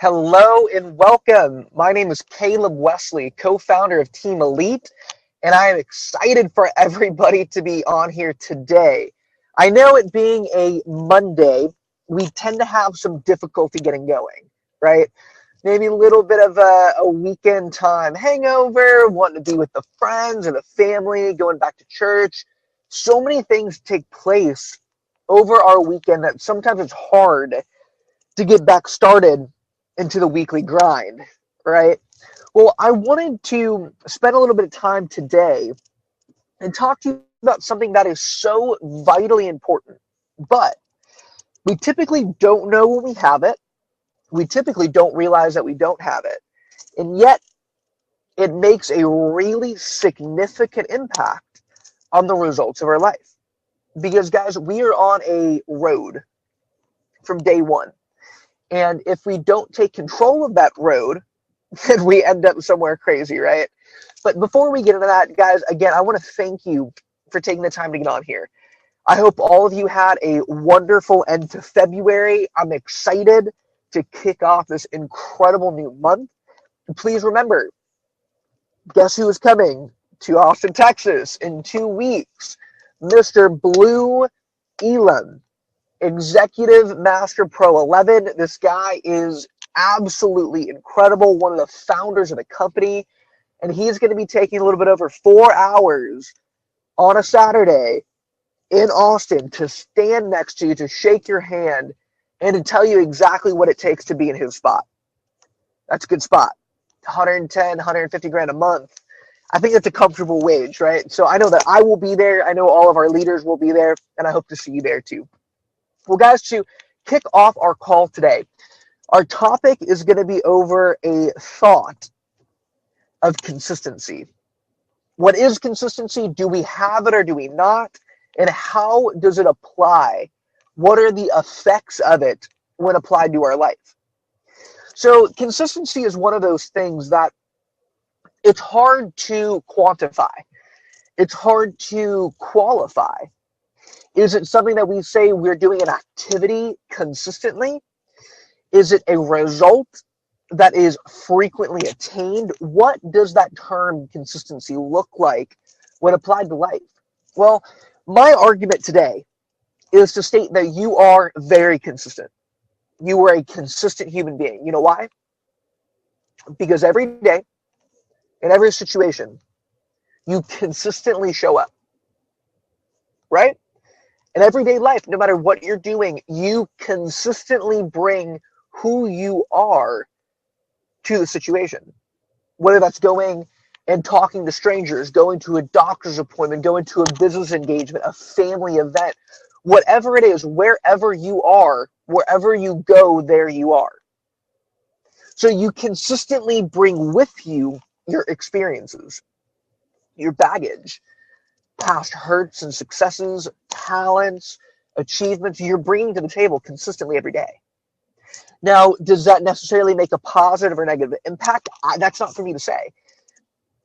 Hello and welcome. My name is Caleb Wesley, co-founder of Team Elite, and I am excited for everybody to be on here today. I know it being a Monday, we tend to have some difficulty getting going, right? Maybe a little bit of a weekend time hangover, wanting to be with the friends or the family, going back to church. So many things take place over our weekend that sometimes it's hard to get back started into the weekly grind, right? Well, I wanted to spend a little bit of time today and talk to you about something that is so vitally important, but we typically don't know when we have it. We typically don't realize that we don't have it. And yet, it makes a really significant impact on the results of our life. Because, guys, we are on a road from day one. And if we don't take control of that road, then we end up somewhere crazy, right? But before we get into that, guys, again, I want to thank you for taking the time to get on here. I hope all of you had a wonderful end to February. I'm excited to kick off this incredible new month. And please remember, guess who is coming to Austin, Texas in 2 weeks? Mr. Blue Elam, Executive Master Pro 11. This guy is absolutely incredible, one of the founders of the company, and he's going to be taking a little bit over 4 hours on a Saturday in Austin to stand next to you, to shake your hand, and to tell you exactly what it takes to be in his spot. That's a good spot. 110, 150 grand a month. I think that's a comfortable wage, right? So I know that I will be there. I know all of our leaders will be there, and I hope to see you there too. Well, guys, to kick off our call today, our topic is going to be over a thought of consistency. What is consistency? Do we have it or do we not? And how does it apply? What are the effects of it when applied to our life? So consistency is one of those things that it's hard to quantify. It's hard to qualify. Is it something that we say we're doing an activity consistently? Is it a result that is frequently attained? What does that term consistency look like when applied to life? Well, my argument today is to state that you are very consistent. You are a consistent human being. You know why? Because every day, in every situation, you consistently show up, right? In everyday life, no matter what you're doing, you consistently bring who you are to the situation. Whether that's going and talking to strangers, going to a doctor's appointment, going to a business engagement, a family event, whatever it is, wherever you are, wherever you go, there you are. So you consistently bring with you your experiences, your baggage, past hurts and successes, talents, achievements you're bringing to the table consistently every day. Now, does that necessarily make a positive or negative impact? That's not for me to say.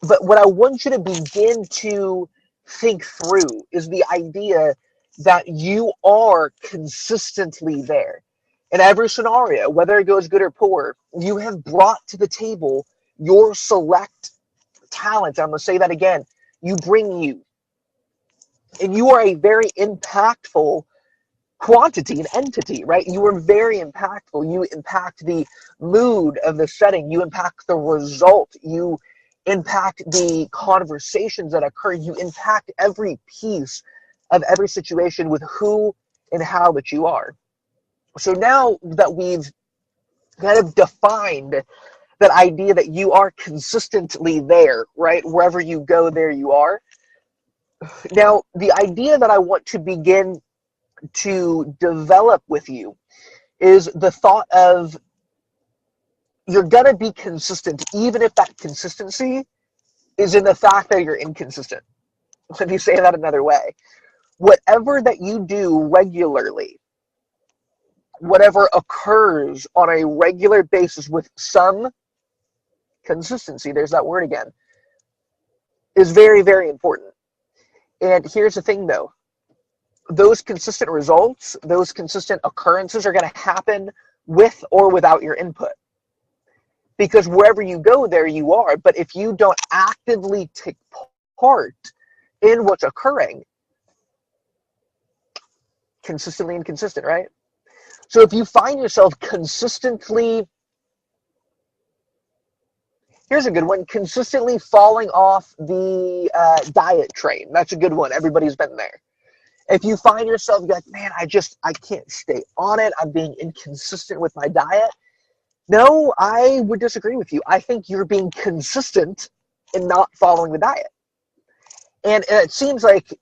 But what I want you to begin to think through is the idea that you are consistently there. In every scenario, whether it goes good or poor, you have brought to the table your select talent. I'm going to say that again. You bring you. And you are a very impactful quantity, an entity, right? You are very impactful. You impact the mood of the setting. You impact the result. You impact the conversations that occur. You impact every piece of every situation with who and how that you are. So now that we've kind of defined that idea that you are consistently there, right? Wherever you go, there you are. Now, the idea that I want to begin to develop with you is the thought of you're going to be consistent, even if that consistency is in the fact that you're inconsistent. Let me say that another way. Whatever that you do regularly, whatever occurs on a regular basis with some consistency, there's that word again, is very, very important. And here's the thing, though. Those consistent results, those consistent occurrences are going to happen with or without your input. because wherever you go, there you are. But if you don't actively take part in what's occurring, consistently inconsistent, right? So if you find yourself consistently, here's a good one, consistently falling off the diet train. That's a good one. Everybody's been there. If you find yourself like, man, I can't stay on it. I'm being inconsistent with my diet. No, I would disagree with you. I think you're being consistent in not following the diet. And it seems like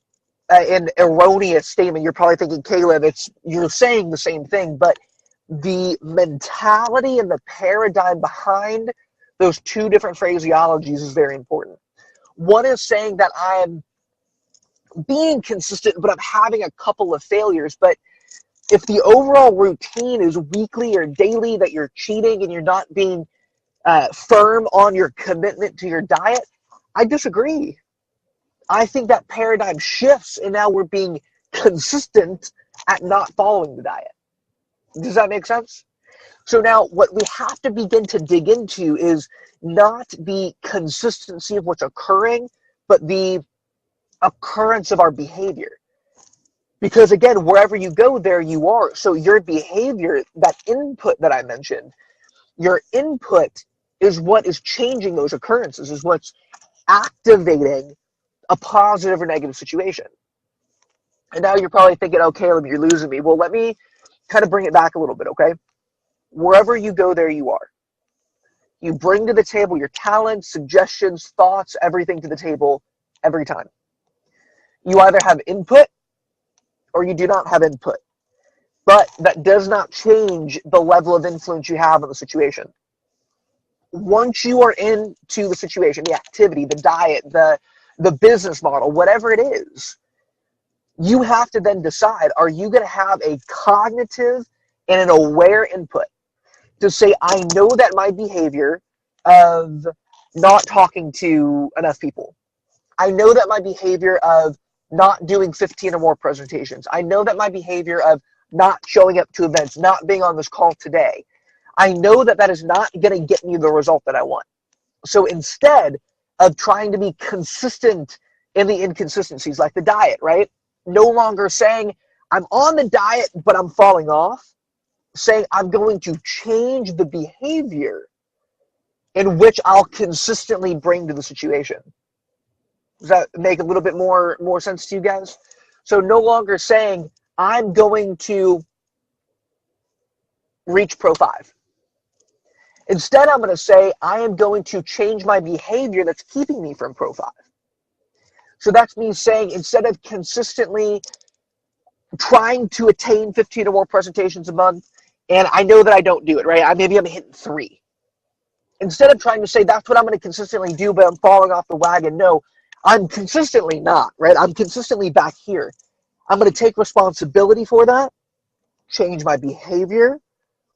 an erroneous statement. You're probably thinking, Caleb, you're saying the same thing, but the mentality and the paradigm behind those two different phraseologies is very important. One is saying that I'm being consistent, but I'm having a couple of failures. But if the overall routine is weekly or daily that you're cheating and you're not being firm on your commitment to your diet, I disagree. I think that paradigm shifts and now we're being consistent at not following the diet. Does that make sense? So now what we have to begin to dig into is not the consistency of what's occurring, but the occurrence of our behavior. Because again, wherever you go, there you are. So your behavior, that input that I mentioned, your input is what is changing those occurrences, is what's activating a positive or negative situation. And now you're probably thinking, oh, Caleb, you're losing me. Well, let me kind of bring it back a little bit, okay? Wherever you go, there you are. You bring to the table your talents, suggestions, thoughts, everything to the table every time. You either have input or you do not have input. But that does not change the level of influence you have on the situation. Once you are into the situation, the activity, the diet, the business model, whatever it is, you have to then decide, are you going to have a cognitive and an aware input to say, I know that my behavior of not talking to enough people, I know that my behavior of not doing 15 or more presentations, I know that my behavior of not showing up to events, not being on this call today, I know that that is not going to get me the result that I want. So instead of trying to be consistent in the inconsistencies, like the diet, right? No longer saying, I'm on the diet, but I'm falling off. Saying, I'm going to change the behavior in which I'll consistently bring to the situation. Does that make a little bit more sense to you guys? So no longer saying, I'm going to reach Pro 5. Instead, I'm going to say, I am going to change my behavior that's keeping me from Pro 5. So that's me saying, instead of consistently trying to attain 15 or more presentations a month, and I know that I don't do it, right? Maybe I'm hitting 3. Instead of trying to say, that's what I'm going to consistently do, but I'm falling off the wagon, no, I'm consistently not, right? I'm consistently back here. I'm going to take responsibility for that, change my behavior,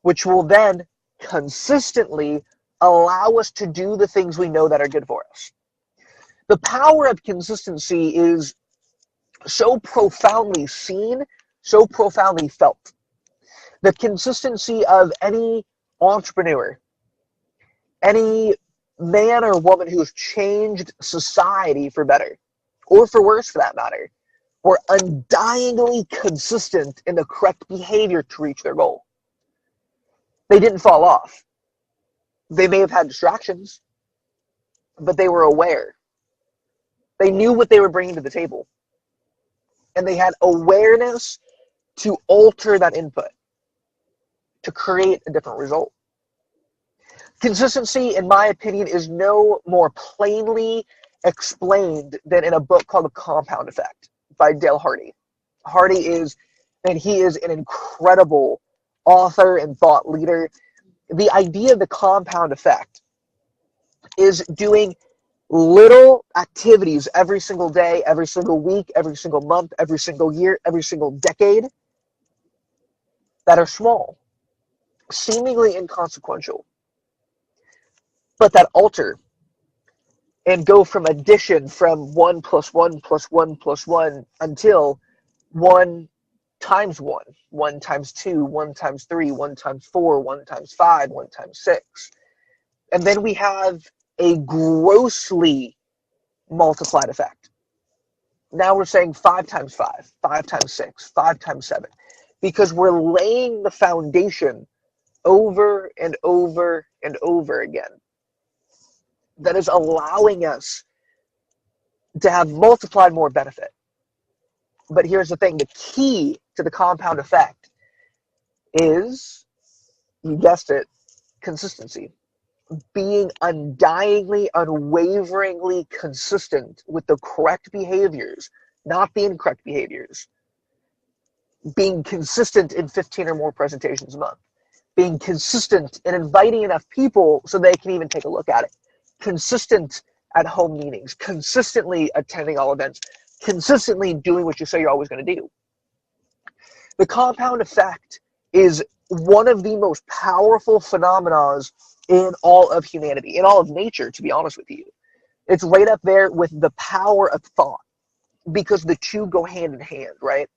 which will then consistently allow us to do the things we know that are good for us. The power of consistency is so profoundly seen, so profoundly felt. The consistency of any entrepreneur, any man or woman who has changed society for better, or for worse for that matter, were undyingly consistent in the correct behavior to reach their goal. They didn't fall off. They may have had distractions, but they were aware. They knew what they were bringing to the table. And they had awareness to alter that input, to create a different result. Consistency, in my opinion, is no more plainly explained than in a book called The Compound Effect by Dale Hardy. Hardy is an incredible author and thought leader. The idea of the compound effect is doing little activities every single day, every single week, every single month, every single year, every single decade that are small, seemingly inconsequential, but that alter and go from addition from 1 + 1 + 1 + 1 until 1 × 1, 1 × 2, 1 × 3, 1 × 4, 1 × 5, 1 × 6. And then we have a grossly multiplied effect. Now we're saying 5 times 5, 5 times 6, 5 times 7, because we're laying the foundation over and over and over again. That is allowing us to have multiplied more benefit. But here's the thing, the key to the compound effect is, you guessed it, consistency. Being undyingly, unwaveringly consistent with the correct behaviors, not the incorrect behaviors. Being consistent in 15 or more presentations a month. Being consistent in inviting enough people so they can even take a look at it. Consistent at home meetings. Consistently attending all events. Consistently doing what you say you're always going to do. The compound effect is one of the most powerful phenomena in all of humanity, in all of nature, to be honest with you. It's right up there with the power of thought, because the two go hand in hand, right?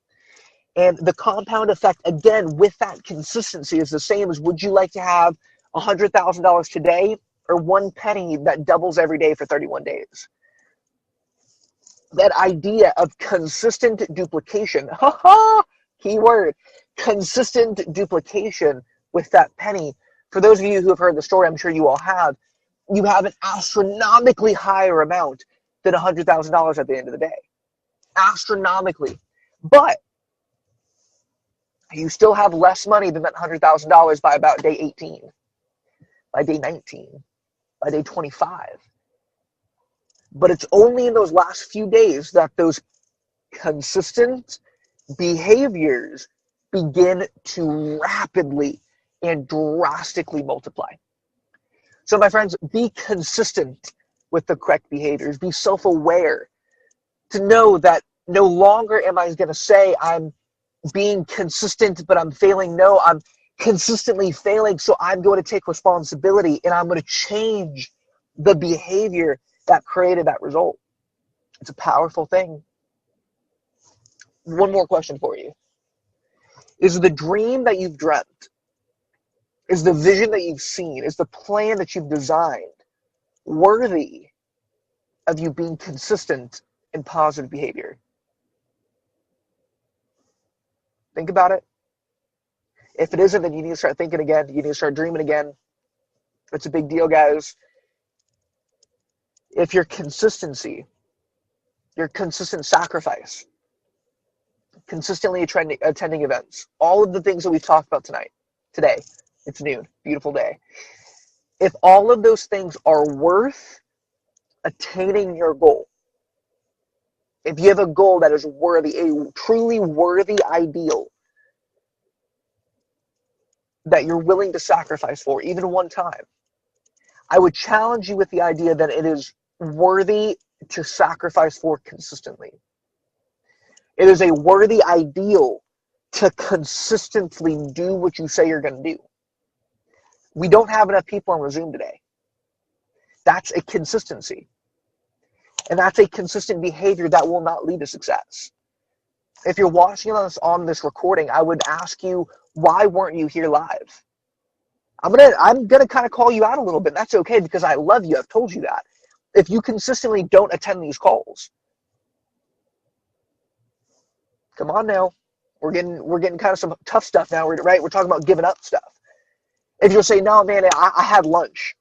And the compound effect, again, with that consistency, is the same as, would you like to have $100,000 today, or one penny that doubles every day for 31 days? That idea of consistent duplication, keyword, consistent duplication with that penny. For those of you who have heard the story, I'm sure you all have, you have an astronomically higher amount than $100,000 at the end of the day. Astronomically. But you still have less money than that $100,000 by about day 18, by day 19, by day 25. But it's only in those last few days that those consistent behaviors begin to rapidly and drastically multiply. So my friends, be consistent with the correct behaviors. Be self-aware to know that no longer am I going to say I'm being consistent, but I'm failing. No, I'm consistently failing, so I'm going to take responsibility and I'm going to change the behavior that created that result. It's a powerful thing. One more question for you. Is the dream that you've dreamt, is the vision that you've seen, is the plan that you've designed worthy of you being consistent in positive behavior? Think about it. If it isn't, then you need to start thinking again. You need to start dreaming again. It's a big deal, guys. If your consistency, your consistent sacrifice, consistently attending events, all of the things that we've talked about today, it's noon, beautiful day. If all of those things are worth attaining your goal, if you have a goal that is worthy, a truly worthy ideal that you're willing to sacrifice for, even one time, I would challenge you with the idea that it is worthy to sacrifice for consistently. It is a worthy ideal to consistently do what you say you're going to do. We don't have enough people on Zoom today. That's a consistency. And that's a consistent behavior that will not lead to success. If you're watching us on this recording, I would ask you, why weren't you here live? I'm gonna kind of call you out a little bit. That's okay, because I love you. I've told you that. If you consistently don't attend these calls, come on now. We're getting kind of some tough stuff now, right? We're talking about giving up stuff. If you're saying, no, man, I had lunch.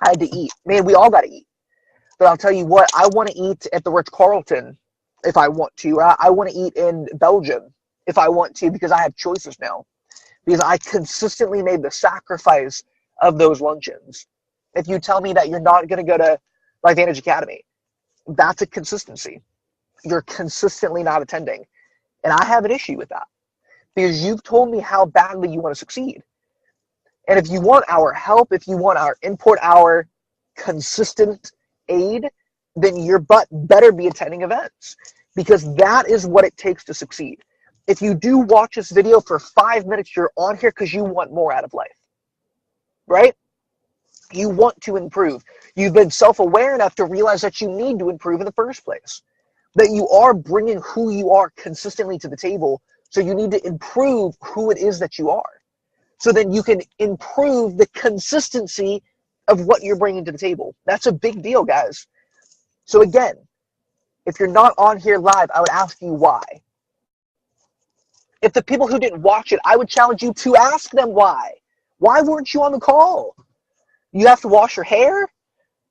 I had to eat. Man, we all got to eat. But I'll tell you what, I want to eat at the Ritz-Carlton if I want to. I want to eat in Belgium if I want to, because I have choices now. Because I consistently made the sacrifice of those luncheons. If you tell me that you're not going to go to LifeVantage Academy, that's a consistency. You're consistently not attending. And I have an issue with that, because you've told me how badly you want to succeed. And if you want our help, if you want our input, our consistent aid, then your butt better be attending events, because that is what it takes to succeed. If you do watch this video for 5 minutes, you're on here because you want more out of life, right? You want to improve. You've been self-aware enough to realize that you need to improve in the first place, that you are bringing who you are consistently to the table. So you need to improve who it is that you are. So then you can improve the consistency of what you're bringing to the table. That's a big deal, guys. So again, if you're not on here live, I would ask you why. If the people who didn't watch it, I would challenge you to ask them why. Why weren't you on the call? You have to wash your hair?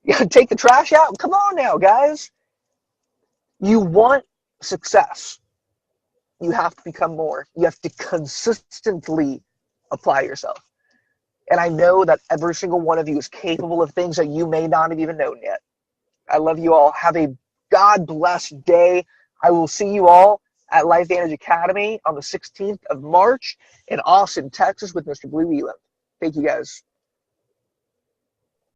You have to take the trash out? Come on now, guys. You want success. You have to become more. You have to consistently apply yourself. And I know that every single one of you is capable of things that you may not have even known yet. I love you all. Have a God-blessed day. I will see you all at LifeVantage Academy on the 16th of March in Austin, Texas with Mr. Blue Elam. Thank you, guys.